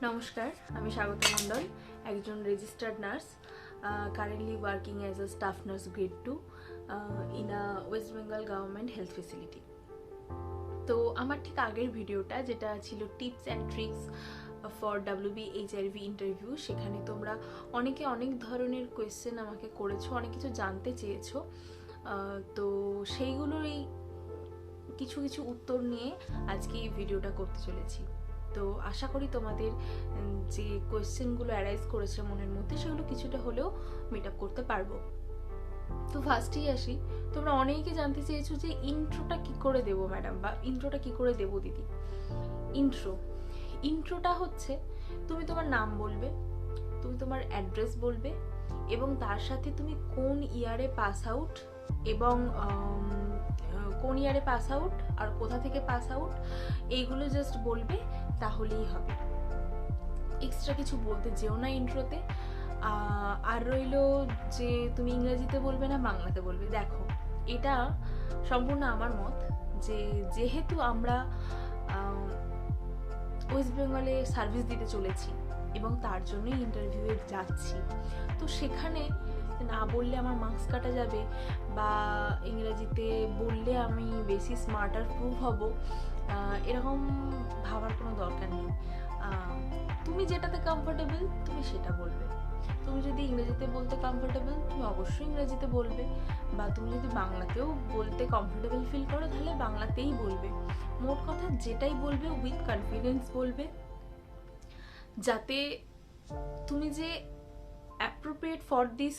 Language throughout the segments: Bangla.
নমস্কার, আমি স্বাগতা মণ্ডল, একজন registered nurse, currently working as a staff nurse grade 2 in a West Bengal government health facility. তো আমার ঠিক আগের ভিডিওটা যেটা ছিল tips and tricks for WB HIV interview, সেখানে তোমরা অনেকে অনেক ধরনের কোয়েশ্চেন আমাকে করেছো, অনেক কিছু জানতে চেয়েছো। তো সেইগুলোরই কিছু কিছু উত্তর নিয়ে আজকে এই ভিডিওটা করতে চলেছি। তো আশা করি তোমাদের যে কোয়েশ্চেনগুলো অ্যারাইজ করেছে মনের মধ্যে সেগুলো কিছুটা হলেও মিট আপ করতে পারবো। তো ফার্স্টেই আসি, তোমরা অনেকে জানতে চেয়েছো যে ইন্ট্রোটা কি করে দেবো ম্যাডাম, বা ইন্ট্রোটা কি করে দেবো দিদি। ইন্ট্রোটা হচ্ছে তুমি তোমার নাম বলবে, তুমি তোমার অ্যাড্রেস বলবে, এবং তার সাথে তুমি কোন ইয়ারে পাস আউট এবং কোন ইয়ারে পাস আউট আর কোথা থেকে পাস আউট এইগুলো জাস্ট বলবে, তাহলেই হবে। এক্সট্রা কিছু বলতে যেও না ইন্ট্রোতে। আর রইলো যে তুমি ইংরেজিতে বলবে না বাংলাতে বলবে। দেখো, এটা সম্পূর্ণ আমার মত যে যেহেতু আমরা ওয়েস্ট বেঙ্গলে সার্ভিস দিতে চলেছি এবং তার জন্যই ইন্টারভিউয়ে যাচ্ছি, তো সেখানে না বললে আমার মার্কস কাটা যাবে বা ইংরেজিতে বললে আমি বেশি স্মার্টার প্রুভ হব, এরকম ভাবার কোনো দরকার নেই। তুমি যেটাতে কমফোর্টেবল তুমি সেটা বলবে। তুমি যদি ইংরেজিতে বলতে কমফোর্টেবল তুমি অবশ্যই ইংরেজিতে বলবে, বা তুমি যদি বাংলাতেও বলতে কমফোর্টেবল ফিল করো তাহলে বাংলাতেই বলবে। মোট কথা যেটাই বলবে উইথ কনফিডেন্স বলবে, যাতে তুমি যে অ্যাপ্রোপ্রিয়েট ফর দিস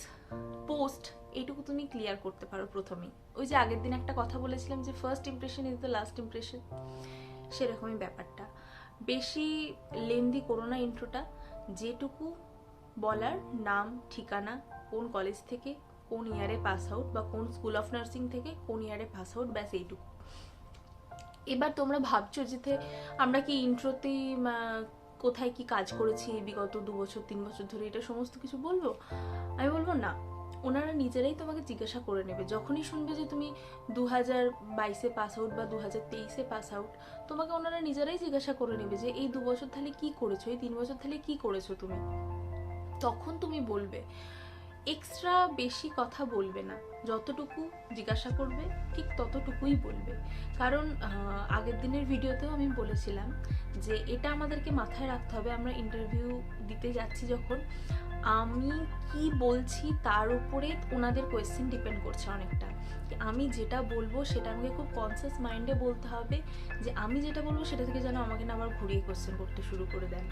পোস্ট এইটুকু তুমি ক্লিয়ার করতে পারো প্রথমেই। ওই যে আগের দিন একটা কথা বলেছিলাম যে first impression is the last impression, সেরকমই ব্যাপারটা। বেশি লেন্দি করো না ইন্ট্রোটা, যেটুকু বলার নাম, ঠিকানা, কোন কলেজ থেকে কোন ইয়ারে পাস আউট বা কোন স্কুল অফ নার্সিং থেকে কোন ইয়ারে পাস আউট, ব্যাস এইটুকু। এবার তোমরা ভাবছো যে আমরা কি ইন্ট্রোতেই কোথায় কি কাজ করেছি বিগত 2 বছর 3 বছর ধরে এটা সমস্ত কিছু বলবো? আমি বলবো না, ওনারা নিজেরাই তোমাকে জিজ্ঞাসা করে নেবে। যখনই শুনবে যে তুমি 2022-এ পাস আউট বা 2023-এ পাস আউট, তোমাকে ওনারা নিজেরাই জিজ্ঞাসা করে নেবে যে এই 2 বছর তাহলে কি করেছো, এই 3 বছর তাহলে কি করেছো তুমি। তখন তুমি বলবে, এক্সট্রা বেশি কথা বলবে না, যতটুকু জিজ্ঞাসা করবে ঠিক ততটুকুই বলবে। কারণ আগের দিনের ভিডিওতেও আমি বলেছিলাম যে এটা আমাদেরকে মাথায় রাখতে হবে, আমরা ইন্টারভিউ দিতে যাচ্ছি যখন, আমি কি বলছি তার উপরে ওনাদের কোয়েশ্চেন ডিপেন্ড করছে অনেকটা। আমি যেটা বলবো সেটা আমাকে খুব কনসিয়াস মাইন্ডে বলতে হবে, যে আমি যেটা বলবো সেটা থেকে যেন আমাকে না আবার ঘুরিয়ে কোয়েশ্চেন করতে শুরু করে দেন।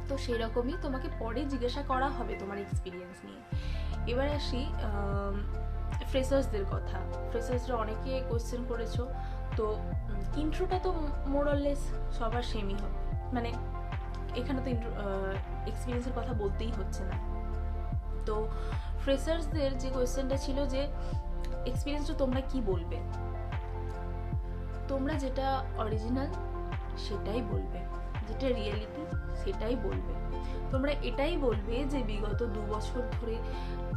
তো সেরকমই তোমাকে পরে জিজ্ঞাসা করা হবে তোমার এক্সপিরিয়েন্স নিয়ে। এবার আসি ফ্রেশার্সদের কথা। ফ্রেশার্সরা অনেকে কোয়েশ্চেন করেছো, তো ইন্ট্রোটা তো মোরলেস সবার সেমই হবে, মানে এখানে তো এক্সপিরিয়েন্সের কথা বলতেই হচ্ছে না। তো ফ্রেশার্সদের যে কোয়েশ্চেনটা ছিল যে এক্সপিরিয়েন্সটা তোমরা কি বলবে, তোমরা যেটা অরিজিনাল সেটাই বলবে, যেটা রিয়েলিটি সেটাই বলবে। তোমরা এটাই বলবে যে বিগত 2 বছর ধরে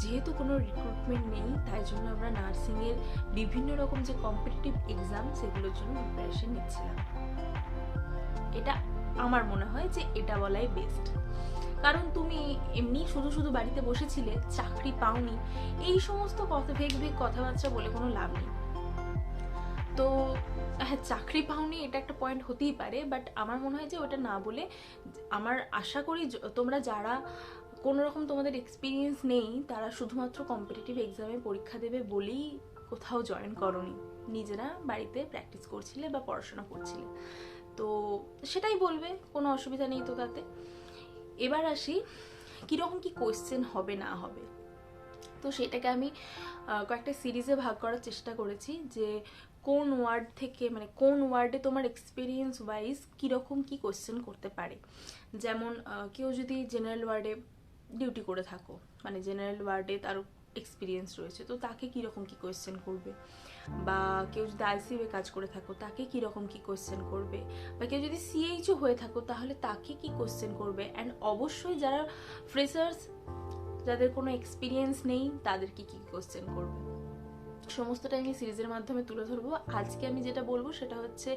যেহেতু কোনো রিক্রুটমেন্ট নেই, তাই জন্য আমরা নার্সিংয়ের বিভিন্ন রকম যে কম্পিটিটিভ এক্সাম সেগুলোর জন্য প্রিপারেশন নিচ্ছিলাম। এটা আমার মনে হয় যে এটা বলাই বেস্ট। কারণ তুমি এমনি শুধু শুধু বাড়িতে বসেছিলে, চাকরি পাওনি, এই সমস্ত ভেগ কথাবার্তা বলে কোনো লাভ নেই। তো হ্যাঁ, চাকরি পাওনি এটা একটা পয়েন্ট হতেই পারে, বাট আমার মনে হয় যে ওটা না বলে, আমার আশা করি তোমরা যারা কোনো রকম তোমাদের এক্সপিরিয়েন্স নেই তারা শুধুমাত্র কম্পিটিটিভ এক্সামে পরীক্ষা দেবে বলেই কোথাও জয়েন করোনি, নিজেরা বাড়িতে প্র্যাকটিস করছিলে বা পড়াশোনা করছিলে, তো সেটাই বলবে, কোনো অসুবিধা নেই তো তাতে। এবার আসি কীরকম কি কোয়েশ্চেন হবে না হবে। তো সেটাকে আমি কয়েকটা সিরিজে ভাগ করার চেষ্টা করেছি যে কোন ওয়ার্ড থেকে, মানে কোন ওয়ার্ডে তোমার এক্সপিরিয়েন্স ওয়াইজ কীরকম কি কোয়েশ্চেন করতে পারে। যেমন কেউ যদি জেনারেল ওয়ার্ডে ডিউটি করে থাকো, মানে জেনারেল ওয়ার্ডে তার এক্সপিরিয়েন্স রয়েছে, তো তাকে কীরকম কি কোয়েশ্চেন করবে, বা কেউ যদি আইসিইউয়ে কাজ করে থাকো তাকে কীরকম কি কোয়েশ্চেন করবে, বা কেউ যদি সিএইচও হয়ে থাকো তাহলে তাকে কি কোয়েশ্চেন করবে। অ্যান্ড অবশ্যই যারা ফ্রেশার্স, যাদের কোনো এক্সপিরিয়েন্স নেই তাদেরকে কি কোয়েশ্চেন করবে। সমস্তটা আমি সিরিজের মাধ্যমে তুলে ধরবো। আজকে আমি যেটা বলবো সেটা হচ্ছে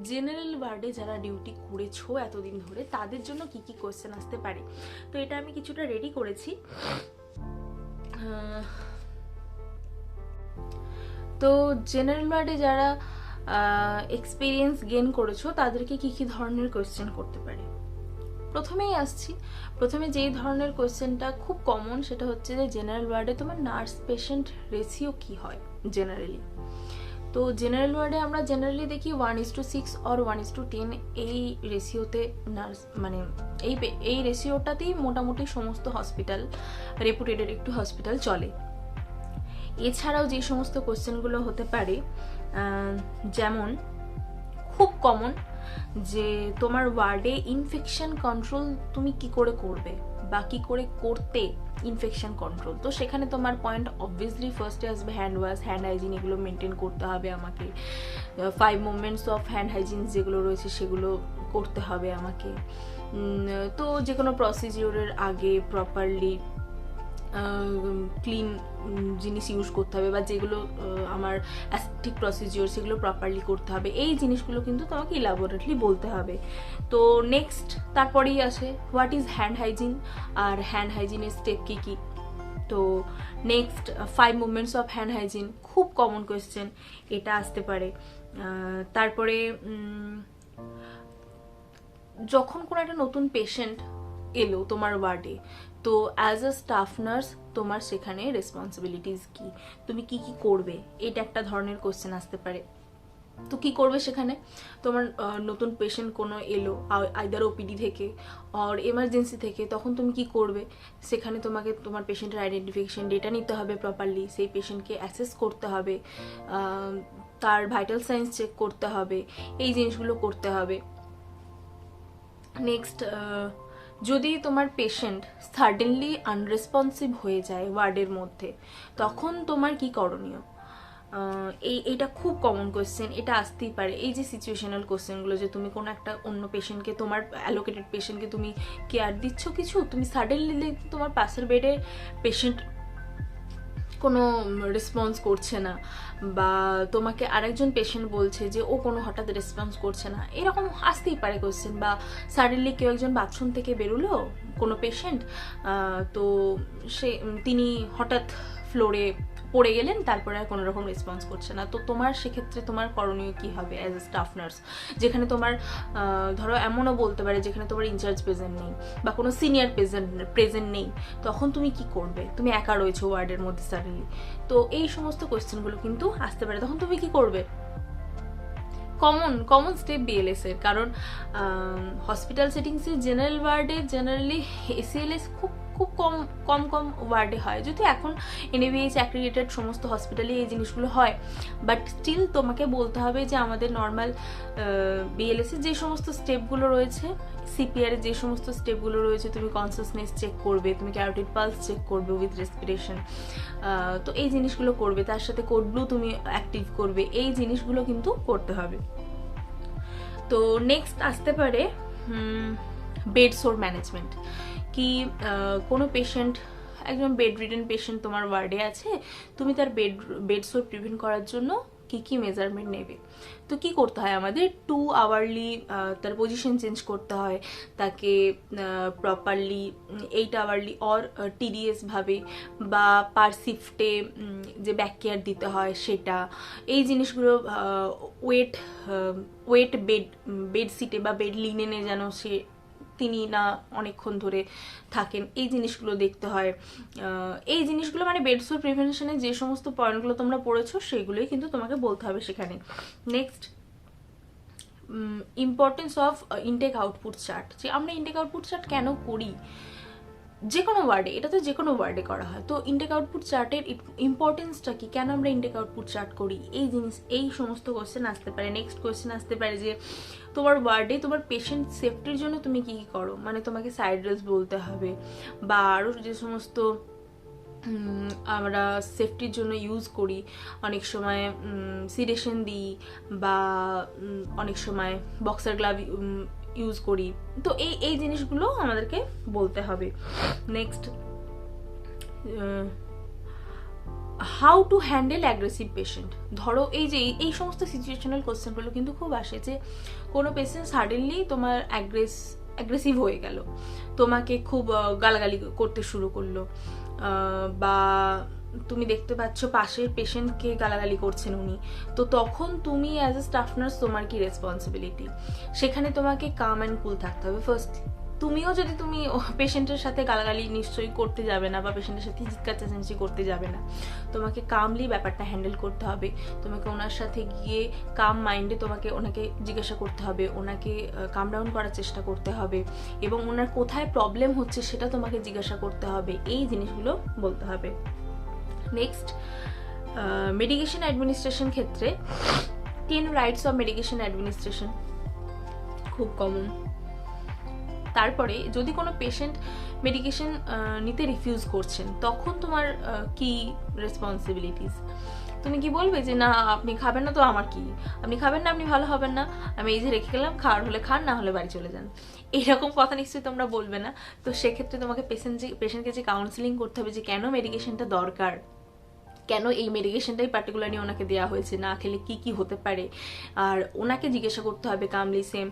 জেনারেল ওয়ার্ডে যারা ডিউটি করেছো এতদিন ধরে তাদের জন্য কি কি কোয়েশ্চেন আসতে পারে। তো এটা আমি কিছুটা রেডি করেছি। তো জেনারেল ওয়ার্ডে যারা এক্সপিরিয়েন্স গেইন করেছো তাদেরকে কি কি ধরনের কোয়েশ্চেন করতে পারে। প্রথমেই আসছি, প্রথমে যেই ধরনের কোয়েশ্চেনটা খুব কমন সেটা হচ্ছে যে জেনারেল ওয়ার্ডে তোমার নার্স পেশেন্ট রেশিও কি হয় জেনারেলি। তো জেনারেল ওয়ার্ডে আমরা জেনারেলি দেখি 1:6 অর 1:10 এই রেশিওতে নার্স মানে এই রেশিওটাতেই মোটামুটি সমস্ত হসপিটাল, রেপুটেডেড একটু হসপিটাল চলে। এছাড়াও যে সমস্ত কোয়েশ্চেনগুলো হতে পারে, যেমন খুব কমন যে তোমার ওয়ার্ডে ইনফেকশন কন্ট্রোল তুমি কি করে করবে বা কি করে করতে ইনফেকশন কন্ট্রোল। তো সেখানে তোমার পয়েন্ট অবভিয়াসলি ফার্স্টে আসবে হ্যান্ড ওয়াশ, হ্যান্ড হাইজিন, এগুলো মেনটেন করতে হবে আমাকে। 5 মুভমেন্টস অফ হ্যান্ড হাইজিন যেগুলো রয়েছে সেগুলো করতে হবে আমাকে। তো যে কোনো প্রসিজিওরের আগে প্রপারলি ক্লিন জিনিস ইউজ করতে হবে, বা যেগুলো আমার অ্যাসেপ্টিক প্রসিজিওর সেগুলো প্রপারলি করতে হবে। এই জিনিসগুলো কিন্তু তোমাকে ইলাবোরেটলি বলতে হবে। তো নেক্সট তারপরেই আসে হোয়াট ইজ হ্যান্ড হাইজিন আর হ্যান্ড হাইজিনের স্টেপ কী কী। তো next 5 movements of hand hygiene, খুব কমন কোয়েশ্চেন, এটা আসতে পারে। তারপরে যখন কোনো একটা নতুন পেশেন্ট এলো তোমার ওয়ার্ডে, তো অ্যাজ আ স্টাফ নার্স তোমার সেখানে রেসপন্সিবিলিটিস কি, তুমি কি কি করবে, এটা একটা ধরনের কোশ্চেন আসতে পারে। তো কি করবে সেখানে, তোমার নতুন পেশেন্ট কোনো এলো আইদার ওপিডি থেকে আর এমার্জেন্সি থেকে, তখন তুমি কি করবে সেখানে তোমাকে তোমার পেশেন্টের আইডেন্টিফিকেশন ডেটা নিতে হবে প্রপারলি, সেই পেশেন্টকে অ্যাসেস করতে হবে, তার ভাইটাল সাইন্স চেক করতে হবে, এই জিনিসগুলো করতে হবে। নেক্সট, যদি তোমার পেশেন্ট সাডেনলি আনরেসপন্সিভ হয়ে যায় ওয়ার্ডের মধ্যে, তখন তোমার কি করণীয়। এইটা খুব কমন কোয়েশ্চেন, এটা আসতেই পারে। এই যে সিচুয়েশনাল কোয়েশ্চেনগুলো, যে তুমি কোনো একটা অন্য পেশেন্টকে, তোমার অ্যালোকেটেড পেশেন্টকে তুমি কেয়ার দিচ্ছ কিছু, তুমি সাডেনলি তোমার পাশের বেডে পেশেন্ট কোনো রেসপন্স করছে না, বা তোমাকে আরেকজন পেশেন্ট বলছে যে ও কোনো হঠাৎ রেসপন্স করছে না, এরকম আসতেই পারে কোয়েশ্চেন। বা সাডেনলি কেউ একজন বাথরুম থেকে বেরোলো কোনো পেশেন্ট, তো তিনি হঠাৎ ফ্লোরে পড়ে গেলেন, তারপরে আর কোনো রকম রেসপন্স করছে না। তো তোমার সেক্ষেত্রে তোমার করণীয় কী হবে অ্যাজ এ স্টাফ নার্স, যেখানে তোমার ধরো এমনও বলতে পারে যেখানে তোমার ইনচার্জ প্রেজেন্ট নেই বা কোনো সিনিয়র প্রেজেন্ট নেই, তখন তুমি কি করবে, তুমি একা রয়েছো ওয়ার্ডের মধ্যে সাডেনলি। তো এই সমস্ত কোয়েশ্চেনগুলো কিন্তু আসতে পারে, তখন তুমি কি করবে। কমন স্টেপ বিএলএস এর, কারণ হসপিটাল সেটিংসে জেনারেল ওয়ার্ডে জেনারেলি এসিএলএস খুব কম ওয়ার্ডে হয়, যদি এখন এনএবিএইচ অ্যাক্রিডিটেড সমস্ত হসপিটালে এই জিনিসগুলো হয়, বাট স্টিল তোমাকে বলতে হবে যে আমাদের নর্মাল বিএলএসের যে সমস্ত স্টেপগুলো রয়েছে, সিপিআর যে সমস্ত স্টেপগুলো রয়েছে, তুমি কনসাসনেস চেক করবে, তুমি ক্যারোটিড পালস চেক করবে উইথ রেসপিরেশন, তো এই জিনিসগুলো করবে, তার সাথে কোড ব্লু তুমি অ্যাক্টিভ করবে, এই জিনিসগুলো কিন্তু করতে হবে। তো নেক্সট আসতে পারে বেড সোর ম্যানেজমেন্ট, কি কোনো পেশেন্ট, একজন বেড রিডেন পেশেন্ট তোমার ওয়ার্ডে আছে, তুমি তার বেড সোর প্রিভেন্ট করার জন্য কি কি মেজারমেন্ট নেবে। তো কি করতে হয় আমাদের, 2 আওয়ারলি তার পজিশন চেঞ্জ করতে হয়, তাকে প্রপারলি 8 আওয়ারলি অর টিডিএস ভাবে বা পার শিফটে যে ব্যাক কেয়ার দিতে হয় সেটা, এই জিনিসগুলো ওয়েট বেড সিটে বা বেড লিনেনে যেন তিনি না অনেকক্ষণ ধরে থাকেন, এই জিনিসগুলো দেখতে হয়। এই জিনিসগুলো মানে বেড সোর প্রিভেনশনের যে সমস্ত পয়েন্টগুলো তোমরা পড়েছো সেগুলোই কিন্তু তোমাকে বলতে হবে সেখানে। Next, importance of intake output chart, যে আমরা ইনটেক আউটপুট চার্ট কেন করি যে কোনো ওয়ার্ডে, এটা তো যে কোনো ওয়ার্ডে করা হয়। তো ইনটেক আউটপুট চার্টের ইম্পর্টেন্সটা কি, কেন আমরা ইনটেক আউটপুট চার্ট করি, এই সমস্ত কোয়েশ্চেন আসতে পারে। নেক্সট কোয়েশ্চেন আসতে পারে যে তোমার ওয়ার্ডে তোমার পেশেন্ট সেফটির জন্য তুমি কি কি করো, মানে তোমাকে সাইড রেলস বলতে হবে, বা আরও যে সমস্ত আমরা সেফটির জন্য ইউজ করি, অনেক সময় সিডেশন দিই, বা অনেক সময় বক্সার গ্লাভ ইউজ করি, তো এই জিনিসগুলো আমাদেরকে বলতে হবে। Next, how to handle aggressive patient. ধরো এই যে এই সমস্ত সিচুয়েশনাল কোশ্চেনগুলো কিন্তু খুব আসে, যে কোনো পেশেন্ট সাডেনলি তোমার অ্যাগ্রেসিভ হয়ে গেল, তোমাকে খুব গালাগালি করতে শুরু করলো, বা তুমি দেখতে পাচ্ছ পাশের পেশেন্টকে গালাগালি করছেন উনি, তো তখন তুমি অ্যাজ এ স্টাফ নার্স তোমার কি রেসপন্সিবিলিটি? সেখানে তোমাকে কাম অ্যান্ড কুল থাকতে হবে। ফার্স্ট তুমিও যদি তুমি পেশেন্টের সাথে গালাগালি নিশ্চয়ই করতে যাবে না, বা পেশেন্টের সাথে চিৎকার চেঁচামেচি করতে যাবে না, তোমাকে কামলি ব্যাপারটা হ্যান্ডেল করতে হবে। তোমাকে ওনার সাথে গিয়ে কাম মাইন্ডে তোমাকে ওনাকে জিজ্ঞাসা করতে হবে, ওনাকে কাম ডাউন করার চেষ্টা করতে হবে, এবং ওনার কোথায় প্রবলেম হচ্ছে সেটা তোমাকে জিজ্ঞাসা করতে হবে, এই জিনিসগুলো বলতে হবে। নেক্সট, মেডিকেশন অ্যাডমিনিস্ট্রেশন ক্ষেত্রে 10 রাইটস অফ মেডিকেশন অ্যাডমিনিস্ট্রেশন খুব কমন। তারপরে যদি কোনো পেশেন্ট মেডিকেশন নিতে রিফিউজ করছেন, তখন তোমার কি রেসপন্সিবিলিটিস? তুমি কি বলবে যে না আপনি খাবেন না তো আমার কি, আপনি খাবেন না, আপনি ভালো হবেন না, আমি এই যে রেখে গেলাম, খাওয়ার হলে খান, না হলে বাড়ি চলে যান, এইরকম কথা নিশ্চয়ই তোমরা বলবে না। তো সেক্ষেত্রে তোমাকে পেশেন্টকে যে কাউন্সিলিং করতে হবে যে কেন মেডিকেশনটা দরকার, কেন এই মেডিকেশনটাই পার্টিকুলারলি ওনাকে দেওয়া হয়েছে, না খেলে কি কি হতে পারে। আর ওনাকে জিজ্ঞাসা করতে হবে কামলি সেম,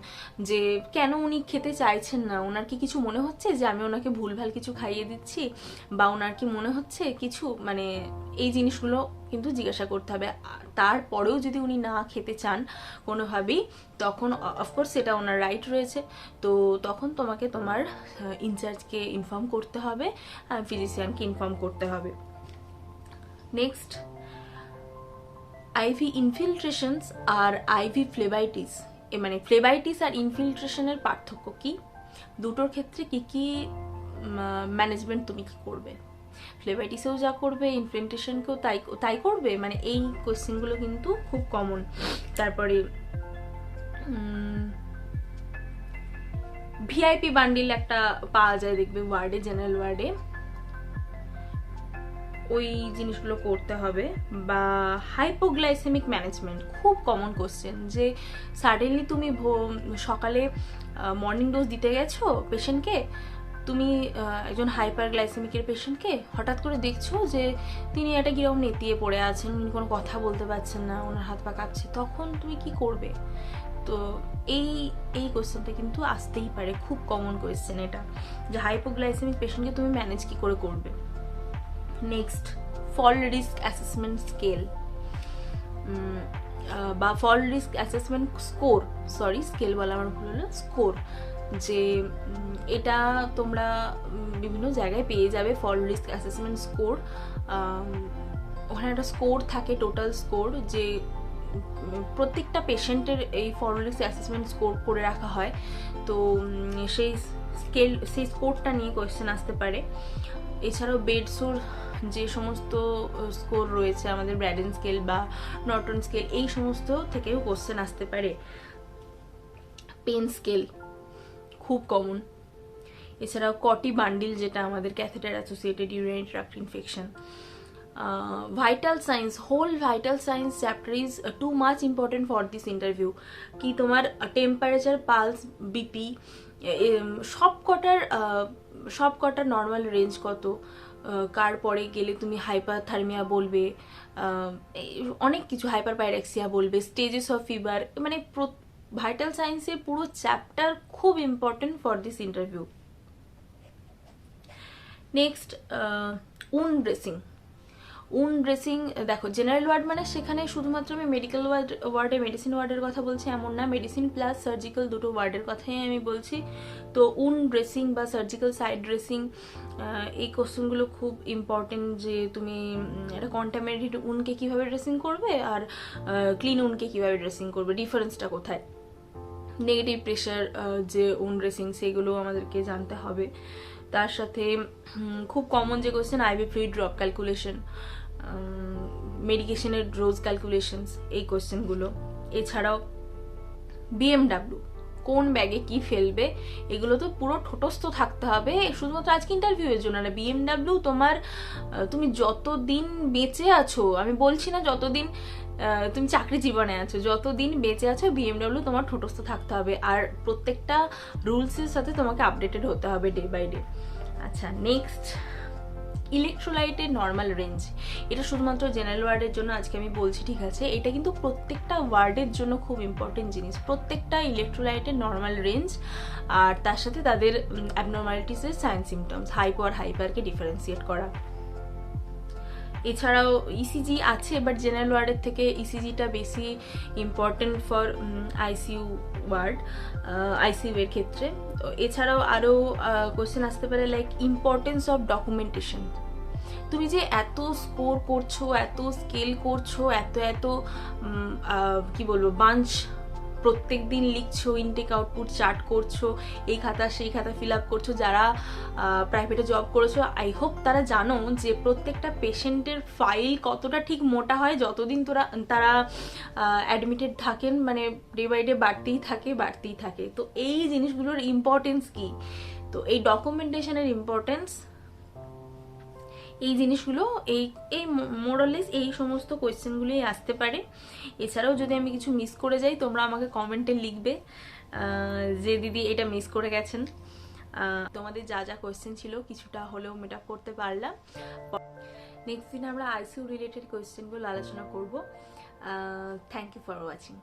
যে কেন উনি খেতে চাইছেন না, ওনার কি কিছু মনে হচ্ছে যে আমি ওনাকে ভুলভাল কিছু খাইয়ে দিচ্ছি, বা ওনার কি মনে হচ্ছে কিছু, মানে এই জিনিসগুলো কিন্তু জিজ্ঞাসা করতে হবে। তারপরেও যদি উনি না খেতে চান কোনোভাবেই, তখন অফকোর্স সেটা ওনার রাইট রয়েছে, তো তখন তোমাকে তোমার ইনচার্জকে ইনফর্ম করতে হবে, ফিজিশিয়ানকে ইনফর্ম করতে হবে। নেক্সট, আইভি ইনফিল্ট্রেশনস আর আইভি ফ্লেবাইটিস। মানে ফ্লেবাইটিস আর ইনফিল্ট্রেশনের পার্থক্য কি, দুটোর ক্ষেত্রে কি কি ম্যানেজমেন্ট তুমি কি করবে, ফ্লেবাইটিসেও যা করবে ইনফিল্ট্রেশনকেও তাই করবে, মানে এই কোয়েশ্চেনগুলো কিন্তু খুব কমন। তারপরে ভিআইপি বান্ডিল একটা পাওয়া যায় দেখবে ওয়ার্ডে, জেনারেল ওয়ার্ডে, ওই জিনিসগুলো করতে হবে। বা হাইপোগ্লাইসেমিক ম্যানেজমেন্ট খুব কমন কোশ্চেন, যে সাডেনলি তুমি সকালে মর্নিং ডোজ দিতে গেছো পেশেন্টকে, তুমি একজন হাইপারগ্লাইসেমিকের পেশেন্টকে হঠাৎ করে দেখছো যে তিনি একটা কিরকম নেতিয়ে পড়ে আছেন, উনি কোনো কথা বলতে পারছেন না, ওনার হাত পা কাঁপছে, তখন তুমি কি করবে? তো এই কোয়েশ্চেনটা কিন্তু আসতেই পারে, খুব কমন কোয়েশ্চেন এটা, যে হাইপোগ্লাইসেমিক পেশেন্টকে তুমি ম্যানেজ কি করে করবে। Next, fall risk assessment scale বা fall risk assessment score, sorry scale বলা আমার ভুল হলো, স্কোর, যে এটা তোমরা বিভিন্ন জায়গায় পেয়ে যাবে, ফল রিস্ক অ্যাসেসমেন্ট স্কোর। ওখানে একটা স্কোর থাকে, টোটাল স্কোর, যে প্রত্যেকটা পেশেন্টের এই ফল রিস্ক অ্যাসেসমেন্ট স্কোর করে রাখা হয়, তো সেই স্কোরটা নিয়ে কোয়েশ্চেন আসতে পারে। এছাড়াও বেডসোর যে সমস্ত স্কোর রয়েছে আমাদের, ব্র্যাডেন স্কেল বা নর্টন স্কেল, এই সমস্ত থেকেও কোশ্চেন আসতে পারে। পেন স্কেল খুব কমন। এছাড়াও কটি বান্ডিল, যেটা আমাদের catheter associated urinary tract infection. Vital signs, whole vital signs chapter is too much important for this interview. কি তোমার টেম্পারেচার, পালস, বিপি, সব কটার নর্মাল রেঞ্জ কত, কার পরে গেলে তুমি হাইপারথার্মিয়া বলবে, অনেক কিছু, হাইপারপাইরেক্সিয়া বলবে, স্টেজেস অফ ফিভার, মানে ভাইটাল সায়েন্সের পুরো চ্যাপ্টার খুব important for this interview. Next, wound dressing. দেখো জেনারেল ওয়ার্ড মানে সেখানে শুধুমাত্র আমি মেডিকেল ওয়ার্ডে মেডিসিন ওয়ার্ডের কথা বলছি এমন না, মেডিসিন প্লাস সার্জিক্যাল দুটো ওয়ার্ডের কথাই আমি বলছি। তো উন্ড ড্রেসিং বা সার্জিক্যাল সাইড ড্রেসিং, এই কোশ্চেনগুলো খুব ইম্পর্টেন্ট, যে তুমি একটা কন্টামিনেটেড উনকে কীভাবে ড্রেসিং করবে আর ক্লিন উনকে কীভাবে ড্রেসিং করবে, ডিফারেন্সটা কোথায়। নেগেটিভ প্রেশার যে উন্ড ড্রেসিং, সেগুলো আমাদেরকে জানতে হবে। তার সাথে খুব কমন যে question, IV fluid drop calculation, মেডিকেশনের ডোজ ক্যালকুলেশনস, এই কোশ্চেনগুলো। এছাড়াও বিএমডাব্লিউ, কোন ব্যাগে কি ফেলবে, এগুলো তো পুরো ঠোঁটস্থ থাকতে হবে, শুধুমাত্র আজকে ইন্টারভিউয়ের জন্য না। বিএমডাব্লিউ তুমি যতদিন বেঁচে আছো, আমি বলছি না যতদিন তুমি চাকরি জীবনে আছো, যতদিন বেঁচে আছো বিএমডাব্লিউ তোমার ঠোঁটস্থ থাকতে হবে, আর প্রত্যেকটা রুলসের সাথে তোমাকে আপডেটেড হতে হবে ডে বাই ডে। আচ্ছা, নেক্সট ইলেকট্রোলাইটের নর্মাল রেঞ্জ, এটা শুধুমাত্র জেনারেল ওয়ার্ডের জন্য আজকে আমি বলছি, ঠিক আছে? এটা কিন্তু প্রত্যেকটা ওয়ার্ডের জন্য খুব ইম্পর্টেন্ট জিনিস, প্রত্যেকটা ইলেকট্রোলাইটের নর্মাল রেঞ্জ আর তার সাথে তাদের অ্যাবনর্মালিটিসের সাইন সিমটমস, হাইপো আর হাইপারকে ডিফারেন্সিয়েট করা। এছাড়াও ইসিজি আছে, বাট জেনারেল ওয়ার্ডের থেকে ইসিজিটা বেশি important for ICU ward, ICU এর ক্ষেত্রে। এছাড়াও আরও কোয়েশ্চেন আসতে পারে লাইক ইম্পর্টেন্স অফ ডকুমেন্টেশন। তুমি যে এত স্কোর করছো, এত স্কেল করছো, এত এত কি বলবো বাঞ্চ প্রত্যেক দিন লিখছো, ইনটেক আউটপুট চার্ট করছো, এই খাতা সেই খাতা ফিল আপ করছো, যারা প্রাইভেটে জব করেছো আই হোপ তারা জানো যে প্রত্যেকটা পেশেন্টের ফাইল কতটা ঠিক মোটা হয় যতদিন তারা অ্যাডমিটেড থাকেন, মানে ডে বাই ডে বাড়তেই থাকে। তো এই জিনিসগুলোর ইম্পর্টেন্স কি, তো এই ডকুমেন্টেশনের ইম্পর্টেন্স, এই জিনিসগুলো এই মোরালেস এই সমস্ত কোয়েশ্চেনগুলোই আসতে পারে। এছাড়াও যদি আমি কিছু মিস করে যাই তোমরা আমাকে কমেন্টে লিখবে যে দিদি এটা মিস করে গেছেন। তোমাদের যা যা কোয়েশ্চেন ছিল কিছুটা হলেও মেট আপ করতে পারলাম। নেক্সট দিন আমরা আইসিইউ রিলেটেড কোয়েশ্চেনগুলো আলোচনা করব। Thank you for watching.